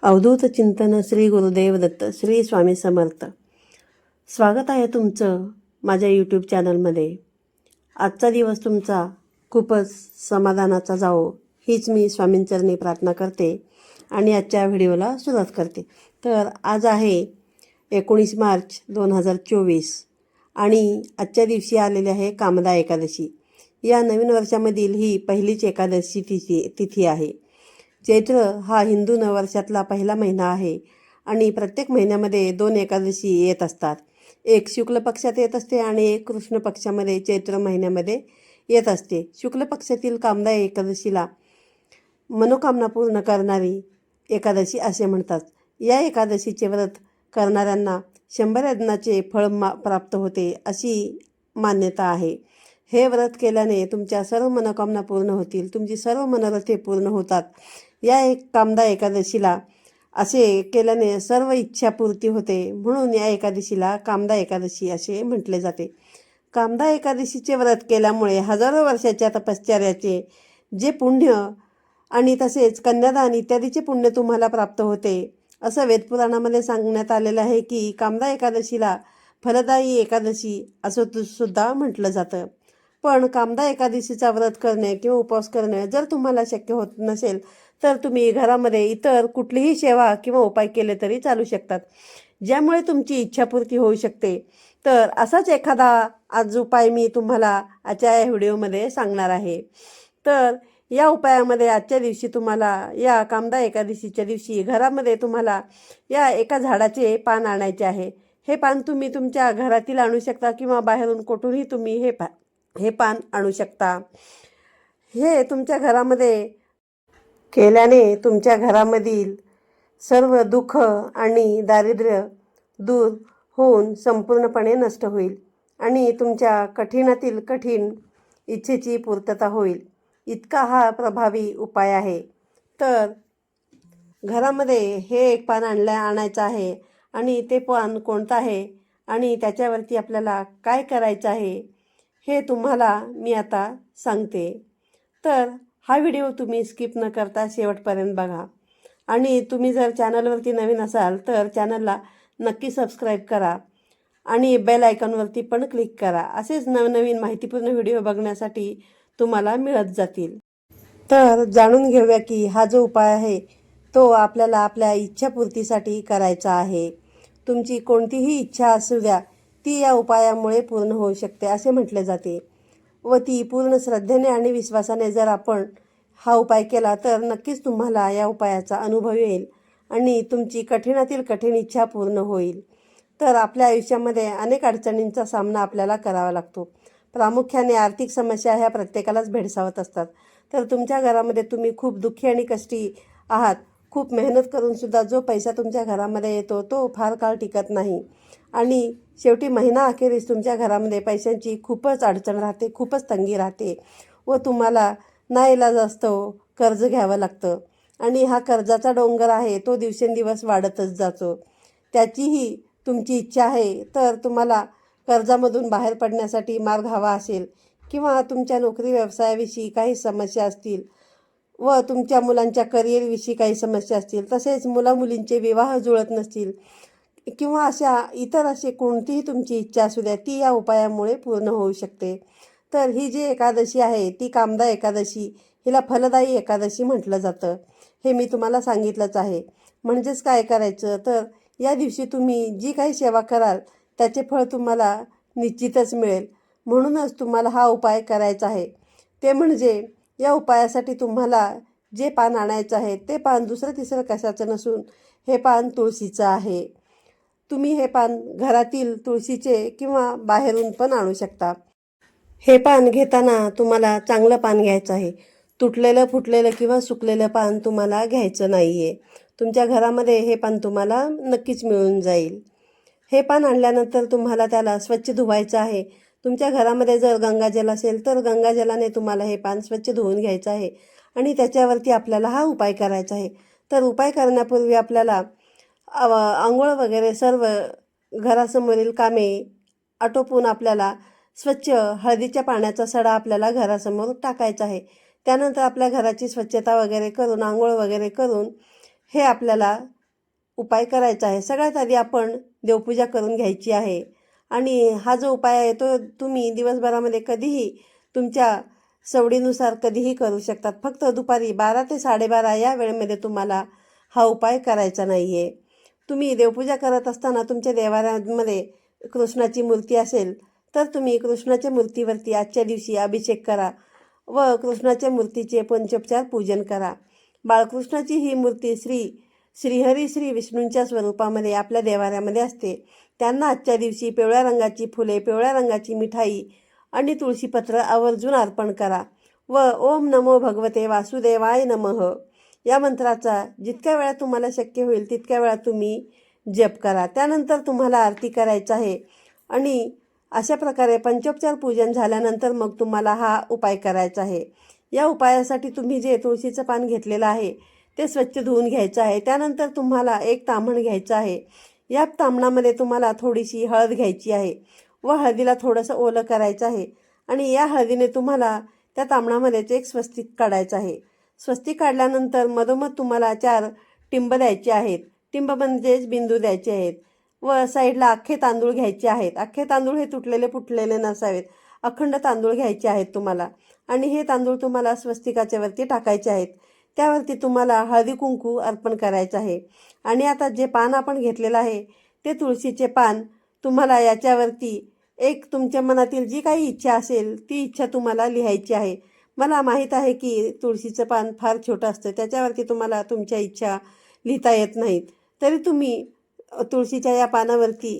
अवधूत चिंतन श्री गुरुदेव दत्त श्री स्वामी समर्थ. स्वागत आहे तुमचं माझ्या यूट्यूब चॅनलमध्ये. आजचा दिवस तुमचा खूपच समाधानाचा जावो हीच मी स्वामींचरणी प्रार्थना करते आणि आजच्या व्हिडिओला सुरुवात करते. तर आज आहे 19 मार्च 2024 आणि आजच्या दिवशी आलेली आहे कामदा एकादशी. या नवीन वर्षामधील ही पहिलीच एकादशी तिथी आहे. चैत्र हा हिंदू नववर्षातला पहिला महिना आहे आणि प्रत्येक महिन्यामध्ये 2 एकादशी येत असतात. एक शुक्ल पक्षात येत असते आणि एक कृष्ण पक्षामध्ये चैत्र महिन्यामध्ये येत असते. शुक्ल पक्षातील कामदा एकादशीला मनोकामना पूर्ण करणारी एकादशी असे म्हणतात. या एकादशीचे व्रत करणाऱ्यांना 100 यज्ञाचे फळ प्राप्त होते अशी मान्यता आहे. हे व्रत केल्याने तुमच्या सर्व मनोकामना पूर्ण होतील, तुमची सर्व मनोरथे पूर्ण होतात. या कामदा एकादशीला असे केल्याने सर्व इच्छापूर्ती होते, म्हणून या एकादशीला कामदा एकादशी असे म्हटले जाते. कामदा एकादशीचे व्रत केल्यामुळे हजारो वर्षाच्या तपश्चर्याचे जे पुण्य आणि तसेच कन्यादान इत्यादीचे पुण्य तुम्हाला प्राप्त होते असं वेदपुराणामध्ये सांगण्यात आलेलं आहे की कामदा एकादशीला फलदायी एकादशी असं सुद्धा म्हटलं जातं. पण कामदा एकादशीचा व्रत करणे किंवा उपवास करणे जर तुम्हाला शक्य होत नसेल तर तुम्ही घरामध्ये इतर कुठलीही सेवा किंवा उपाय केले तरी चालू शकतात, ज्यामुळे तुमची इच्छापूर्ती होऊ शकते. तर असाच एखादा आज उपाय मी तुम्हाला आजच्या या व्हिडिओमध्ये सांगणार आहे. तर या उपायामध्ये आजच्या दिवशी तुम्हाला या कामदा एकादशीच्या दिवशी घरामध्ये तुम्हाला या एका झाडाचे पान आणायचे आहे. हे पान तुम्ही तुमच्या घरातील आणू शकता किंवा बाहेरून कुठूनही तुम्ही हे पान आणू शकता. हे तुमच्या घरामध्ये केल्याने तुमच्या घरामधील सर्व दुःख आणि दारिद्र्य दूर होऊन संपूर्णपणे नष्ट होईल आणि तुमच्या कठीणातील कठीण इच्छेची पूर्तता होईल. इतका हा प्रभावी उपाय आहे. तर घरामध्ये हे एक पान आणायचं आहे आणि ते पान कोणतं आहे आणि त्याच्यावरती आपल्याला काय करायचं आहे हे तुम्हाला मी आता सांगते. तर हा व्हिडिओ तुम्ही स्किप न करता शेवटपर्यंत बघा आणि तुम्ही जर चॅनलवरती नवीन असाल तर चॅनलला नक्की सबस्क्राईब करा आणि बेल आयकॉनवरती पण क्लिक करा. असेच नवनवीन माहितीपूर्ण व्हिडिओ बघण्यासाठी तुम्हाला मिळत जातील. तर जाणून घेऊया की हा जो उपाय आहे तो आपल्याला आपल्या इच्छापूर्तीसाठी करायचा आहे. तुमची कोणतीही इच्छा असू द्या ती या उपायामुळे पूर्ण होऊ शकते असे म्हटले जाते व ती पूर्ण श्रद्धेने आणि विश्वासाने जर आपण हा उपाय केला तर नक्कीच तुम्हाला या उपायाचा अनुभव येईल आणि तुमची कठीणातील कठीण इच्छा पूर्ण होईल. तर आपल्या आयुष्यामध्ये अनेक अडचणींचा सामना आपल्याला करावा लागतो. प्रामुख्याने आर्थिक समस्या ह्या प्रत्येकालाच भेडसावत असतात. तर तुमच्या घरामध्ये तुम्ही खूप दुःखी आणि कष्टी आहात. खूप मेहनत करूनसुद्धा जो पैसा तुमच्या घरामध्ये येतो तो फार काळ टिकत नाही आणि शेवटी महिना अखेरीस तुमच्या घरामध्ये पैशांची खूपच अडचण राहते, खूपच तंगी राहते व तुम्हाला नाईलाज असतो कर्ज घ्यावं लागतं आणि हा कर्जाचा डोंगर आहे तो दिवसेंदिवस वाढतच जातो. त्याचीही तुमची इच्छा आहे तर तुम्हाला कर्जामधून बाहेर पडण्यासाठी मार्ग हवा असेल किंवा तुमच्या नोकरी व्यवसायाविषयी काही समस्या असतील व तुमच्या मुलांच्या करिअरविषयी काही समस्या असतील, तसेच मुलामुलींचे विवाह जुळत नसतील किंवा इतर असे कोणतीही तुमची इच्छा असू द्या ती या उपायामुळे पूर्ण होऊ शकते. तर ही जी एकादशी आहे ती कामदा एकादशी, हिला फलदायी एकादशी म्हटलं जातं. हे मी तुम्हाला सांगितलंच आहे. म्हणजेच काय करायचं तर या दिवशी तुम्ही जी काही सेवा कराल त्याचे फळ तुम्हाला निश्चितच मिळेल. म्हणूनच तुम्हाला हा उपाय करायचा आहे. ते म्हणजे या उपायासाठी तुम्हाला जे पान आणायचं आहे ते पान दुसरं तिसरं कशाचं नसून हे पान तुळशीचं आहे. तुम्ही हे पान घरातील तुळशीचे किंवा बाहेरून पण आणू शकता. हे पान घेताना तुम्हाला चांगलं पान घ्यायचं आहे. तुटलेलं फुटलेलं किंवा सुकलेलं पान तुम्हाला घ्यायचं नाही आहे. तुमच्या घरामध्ये हे पान तुम्हाला नक्कीच मिळून जाईल. हे पान आणल्यानंतर तुम्हाला त्याला स्वच्छ धुवायचं आहे. तुमच्या घरामध्ये जर गंगाजल असेल तर गंगाजलाने तुम्हाला हे पान स्वच्छ धुवून घ्यायचं आहे आणि त्याच्यावरती आपल्याला हा उपाय करायचा आहे. तर उपाय करण्यापूर्वी आपल्याला आंघोळ वगैरे सर्व घरासमोरील कामे आटोपून आपल्याला स्वच्छ हळदीच्या पाण्याचा सडा आपल्याला घरासमोर टाकायचा आहे. त्यानंतर आपल्या घराची स्वच्छता वगैरे करून आंघोळ वगैरे करून हे आपल्याला उपाय करायचा आहे. सगळ्यात आधी आपण देवपूजा करून घ्यायची आहे आणि हा जो उपाय आहे तो तुम्ही दिवसभरामध्ये कधीही तुमच्या सवडीनुसार कधीही करू शकतात. फक्त दुपारी 12 ते 12:30 या वेळेमध्ये तुम्हाला हा उपाय करायचा नाही आहे. तुम्ही देवपूजा करत असताना तुमच्या देवाऱ्यामध्ये कृष्णाची मूर्ती असेल तर तुम्ही कृष्णाच्या मूर्तीवरती आजच्या दिवशी अभिषेक करा व कृष्णाच्या मूर्तीचे पंचोपचार पूजन करा. बाळकृष्णाची ही मूर्ती श्रीहरी श्री विष्णूंच्या स्वरूपामध्ये आपल्या देवाऱ्यामध्ये असते. त्यांना आजच्या दिवशी पिवळ्या रंगाची फुले, पिवळ्या रंगाची मिठाई आणि तुळशीपत्र आवर्जून अर्पण करा व ओम नमो भगवते वासुदेवाय नमः या मंत्राचा जितक्या वेळा तुम्हाला शक्य होईल तितक्या वेळा तुम्ही जप करा. त्यानंतर तुम्हाला आरती करायचं आहे आणि अशा प्रकारे पंचोपचार पूजन झाल्यानंतर मग तुम्हाला हा उपाय करायचा आहे. या उपायासाठी तुम्ही जे तुळशीचं पान घेतलेलं आहे ते स्वच्छ धुवून घ्यायचं आहे. त्यानंतर तुम्हाला एक ताम्हण घ्यायचं आहे. या ताम्हणामध्ये तुम्हाला थोडीशी हळद घ्यायची आहे व हळदीला थोडंसं ओलं करायचं आहे आणि या हळदीने तुम्हाला त्या ताम्हणामध्येच एक स्वस्तिक काढायचं आहे. स्वस्तिक काढल्यानंतर मधोमध तुम्हाला 4 टिंब द्यायचे आहेत. टिंब म्हणजेच बिंदू द्यायचे आहेत व साईडला अख्खे तांदूळ घ्यायचे आहेत. अख्खे तांदूळ हे तुटलेले फुटलेले नसावेत, अखंड तांदूळ घ्यायचे आहेत तुम्हाला आणि हे तांदूळ तुम्हाला स्वस्तिकाच्या वरती टाकायचे आहेत. त्यावरती तुम्हाला हळदी कुंकू अर्पण करायचं आहे आणि आता जे पान आपण घेतलेलं आहे ते तुळशीचे पान तुम्हाला याच्यावरती एक तुमच्या मनातील जी काही इच्छा असेल ती इच्छा तुम्हाला लिहायची आहे. मला माहीत आहे की तुळशीचं पान फार छोटं असतं, त्याच्यावरती तुम्हाला तुमच्या इच्छा लिहिता येत नाहीत, तरी तुम्ही तुळशीच्या या पानावरती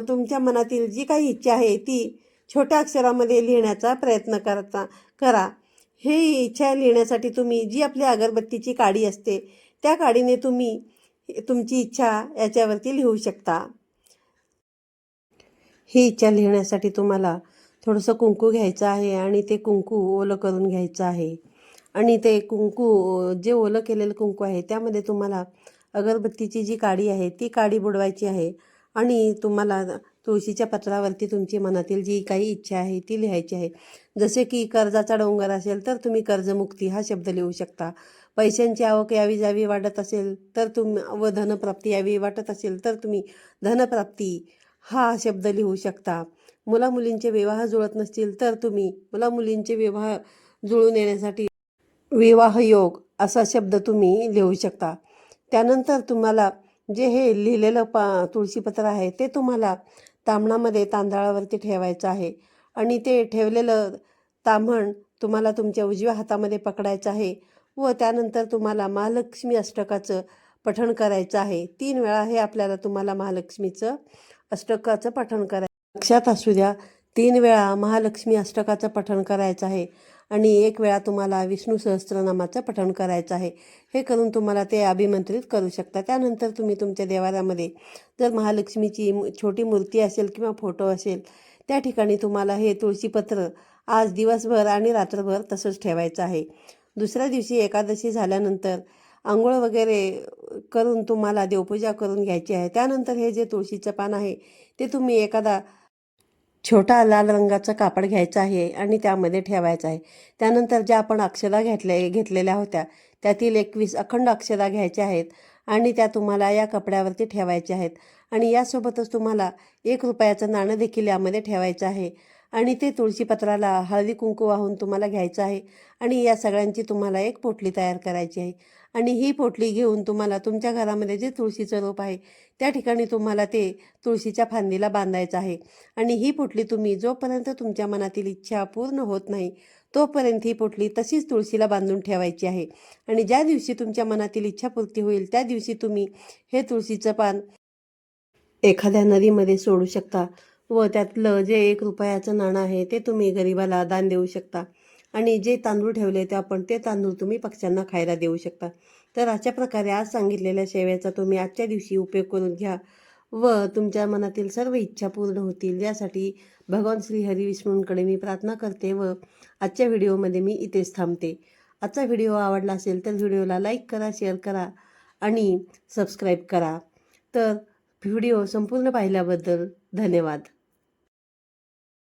तुमच्या मनातील जी काही इच्छा आहे ती छोट्या अक्षरामध्ये लिहिण्याचा प्रयत्न करा. हे इच्छा लिहिण्यासाठी तुम्ही जी आपली अगरबत्तीची काडी असते त्या काडीने तुम्ही तुमची इच्छा याच्यावरती लिहू शकता. ही इच्छा लिहिण्यासाठी तुम्हाला थोडंसं कुंकू घ्यायचं आहे आणि ते कुंकू ओलं करून घ्यायचं आहे आणि ते कुंकू जे ओलं केलेलं कुंकू आहे त्यामध्ये तुम्हाला अगरबत्तीची जी काडी आहे ती काडी बुडवायची आहे आणि तुम्हाला तुळशीच्या पत्रावरती तुमची मनातील जी काही इच्छा आहे ती लिहायची आहे. जसे की कर्जाचा डोंगर असेल तर तुम्ही कर्जमुक्ती हा शब्द लिहू शकता. पैशांची आवक यावी जावी वाटत असेल तर व धनप्राप्ती यावी वाटत असेल तर तुम्ही धनप्राप्ती हा शब्द लिहू शकता. मुलामुलींचे विवाह जुळत नसतील तर तुम्ही मुलामुलींचे विवाह जुळून येण्यासाठी विवाहयोग असा शब्द तुम्ही लिहू शकता. त्यानंतर तुम्हाला जे हे लिहिलेलं तुळशीपत्र आहे ते तुम्हाला ताम्हणामध्ये तांदळावरती ठेवायचं आहे आणि ते ठेवलेलं ताम्हण तुम्हाला तुमच्या उजव्या हातामध्ये पकडायचं आहे व त्यानंतर तुम्हाला महालक्ष्मी अष्टकाचं पठण करायचं आहे. 3 वेळा हे आपल्याला तुम्हाला महालक्ष्मीचं अष्टकाचं पठण करायचं. लक्षात असू द्या, 3 वेळा महालक्ष्मी अष्टकाचं पठण करायचं आहे आणि 1 वेळा तुम्हाला विष्णू सहस्त्रनामाचं पठण करायचं आहे. हे करून तुम्हाला ते अभिमंत्रित करू शकता. त्यानंतर तुम्ही तुमच्या देवाऱ्यामध्ये जर महालक्ष्मीची छोटी मूर्ती असेल किंवा फोटो असेल त्या ठिकाणी तुम्हाला हे तुळशीपत्र आज दिवसभर आणि रात्रभर तसंच ठेवायचं आहे. दुसऱ्या दिवशी एकादशी झाल्यानंतर आंघोळ वगैरे करून तुम्हाला देवपूजा करून घ्यायची आहे. त्यानंतर हे जे तुळशीचं पान आहे ते तुम्ही एखादा छोटा लाल रंगाचं कापड घ्यायचं आहे आणि त्यामध्ये ठेवायचं आहे. त्यानंतर ज्या आपण अक्षदा घेतलेल्या होत्या त्यातील 21 अखंड अक्षदा घ्यायच्या आहेत आणि त्या तुम्हाला या कपड्यावरती ठेवायच्या आहेत आणि यासोबतच तुम्हाला 1 रुपयाचं नाणं देखील यामध्ये ठेवायचं आहे आणि ते तुळशीपत्राला हळदी कुंकू वाहून तुम्हाला घ्यायचं आहे आणि या सगळ्यांची तुम्हाला एक पोटली तयार करायची आहे आणि ही पोटली घेऊन तुम्हाला तुमच्या घरामध्ये जे तुळशीचं रोप आहे त्या ठिकाणी तुम्हाला ते तुळशीच्या फांदीला बांधायचं आहे आणि ही पोटली तुम्ही जोपर्यंत तुमच्या मनातील इच्छा पूर्ण होत नाही तोपर्यंत ही पोटली तशीच तुळशीला बांधून ठेवायची आहे आणि ज्या दिवशी तुमच्या मनातील इच्छापूर्ती होईल त्या दिवशी तुम्ही हे तुळशीचं पान एखाद्या नदीमध्ये सोडू शकता व त्यातलं जे 1 रुपयाचं नाणं आहे ते तुम्ही गरिबाला दान देऊ शकता आणि जे तांदूळ ठेवले ते आपण ते तांदूळ तुम्ही पक्ष्यांना खायला देऊ शकता. तर अशा प्रकारे आज सांगितलेल्या सेवेचा तुम्ही आजच्या दिवशी उपयोग करून घ्या व तुमच्या मनातील सर्व इच्छा पूर्ण होतील यासाठी भगवान श्री हरी विष्णूंकडे मी प्रार्थना करते व आजच्या व्हिडिओमध्ये मी इथेच थांबते. आजचा व्हिडिओ आवडला असेल तर व्हिडिओला लाईक करा, शेअर करा आणि सबस्क्राईब करा. तर व्हिडिओ संपूर्ण पाहिल्याबद्दल धन्यवाद.